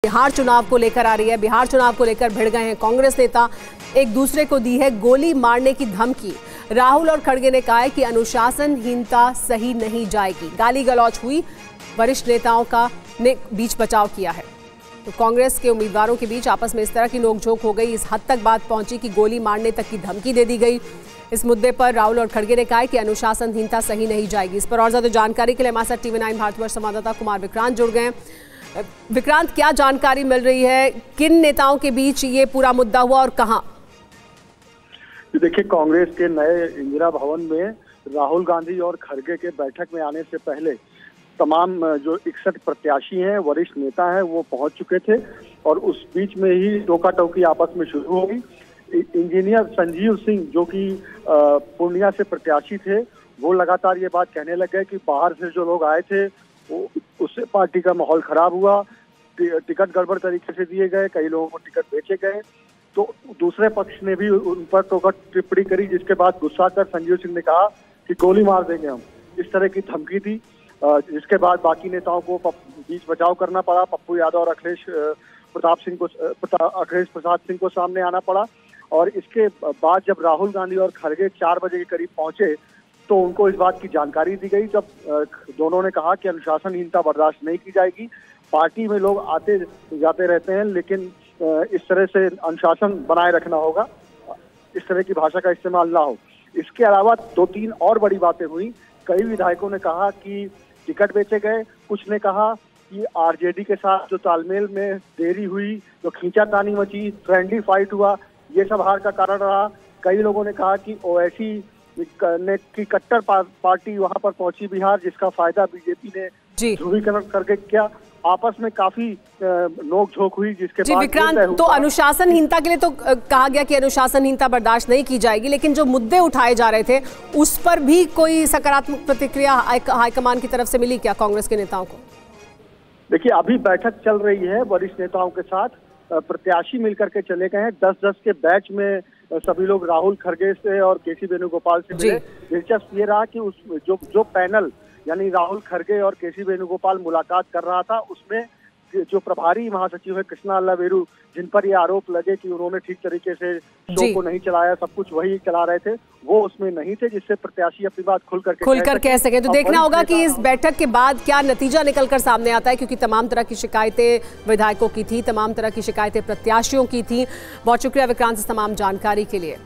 बिहार चुनाव को लेकर आ रही है। बिहार चुनाव को लेकर भिड़ गए हैं कांग्रेस नेता, एक दूसरे को दी है गोली मारने की धमकी। राहुल और खड़गे ने कहा है कि अनुशासनहीनता सही नहीं जाएगी। गाली गलौज हुई, वरिष्ठ नेताओं का ने बीच बचाव किया है। तो कांग्रेस के उम्मीदवारों के बीच आपस में इस तरह की नोकझोंक हो गई, इस हद तक बात पहुंची कि गोली मारने तक की धमकी दे दी गई। इस मुद्दे पर राहुल और खड़गे ने कहा है कि अनुशासनहीनता सही नहीं जाएगी। इस पर और ज्यादा जानकारी के लिए हमारे साथ TV9 भारतवर्ष संवाददाता कुमार विक्रांत जुड़ गए हैं। विक्रांत, क्या जानकारी मिल रही है, किन नेताओं के बीच ये पूरा मुद्दा हुआ और कहां? देखिए, कांग्रेस के नए इंदिरा भवन में राहुल गांधी और खड़गे के बैठक में आने से पहले तमाम जो 61 प्रत्याशी हैं, वरिष्ठ नेता हैं, वो पहुंच चुके थे और उस बीच में ही टोका टोकी आपस में शुरू हो गई। इंजीनियर संजीव सिंह, जो कि पूर्णिया से प्रत्याशी थे, वो लगातार ये बात कहने लग गए कि बाहर से जो लोग आए थे उससे पार्टी का माहौल खराब हुआ, टिकट गड़बड़ तरीके से दिए गए, कई लोगों को टिकट बेचे गए। तो दूसरे पक्ष ने भी उन पर टोका टिप्पणी करी, जिसके बाद गुस्सा कर संजीव सिंह ने कहा कि गोली मार देंगे हम, इस तरह की धमकी दी। जिसके बाद बाकी नेताओं को बीच बचाव करना पड़ा। पप्पू यादव और अखिलेश प्रसाद सिंह को सामने आना पड़ा। और इसके बाद जब राहुल गांधी और खड़गे 4 बजे के करीब पहुंचे तो उनको इस बात की जानकारी दी गई, जब दोनों ने कहा कि अनुशासनहीनता बर्दाश्त नहीं की जाएगी। पार्टी में लोग आते जाते रहते हैं, लेकिन इस तरह से अनुशासन बनाए रखना होगा, इस तरह की भाषा का इस्तेमाल ना हो। इसके अलावा 2-3 और बड़ी बातें हुई। कई विधायकों ने कहा कि टिकट बेचे गए, कुछ ने कहा कि आरजेडी के साथ जो तालमेल में देरी हुई, जो खींचातानी मची, फ्रेंडली फाइट हुआ, ये सब हार का कारण रहा। कई लोगों ने कहा कि ओवैसी की कट्टर पार्टी वहां पर पहुंची बिहार, जिसका फायदा बीजेपी ने ध्रुवीकरण करके किया। आपस में काफी नोक-झोंक हुई, जिसके बाद विक्रांत, तो अनुशासनहीनता के लिए तो कहा गया कि अनुशासनहीनता बर्दाश्त नहीं की जाएगी, लेकिन जो मुद्दे उठाए जा रहे थे उस पर भी कोई सकारात्मक प्रतिक्रिया हाईकमान की तरफ से मिली क्या कांग्रेस के नेताओं को? देखिए, अभी बैठक चल रही है वरिष्ठ नेताओं के साथ, प्रत्याशी मिलकर के चले गए हैं। 10-10 के बैच में सभी लोग राहुल खड़गे से और केसी वेणुगोपाल से मिले। दिलचस्प ये रहा कि उस जो पैनल यानी राहुल खड़गे और केसी वेणुगोपाल मुलाकात कर रहा था, उसमें जो प्रभारी महासचिव है कृष्णा अल्लावेरू, जिन पर ये आरोप लगे कि उन्होंने ठीक तरीके से शो को नहीं चलाया, सब कुछ वही चला रहे थे, वो उसमें नहीं थे, जिससे प्रत्याशी अपनी बात खुलकर कह सके। तो देखना होगा कि इस बैठक के बाद क्या नतीजा निकलकर सामने आता है, क्योंकि तमाम तरह की शिकायतें विधायकों की थी, तमाम तरह की शिकायतें प्रत्याशियों की थी। बहुत शुक्रिया विक्रांत इस तमाम जानकारी के लिए।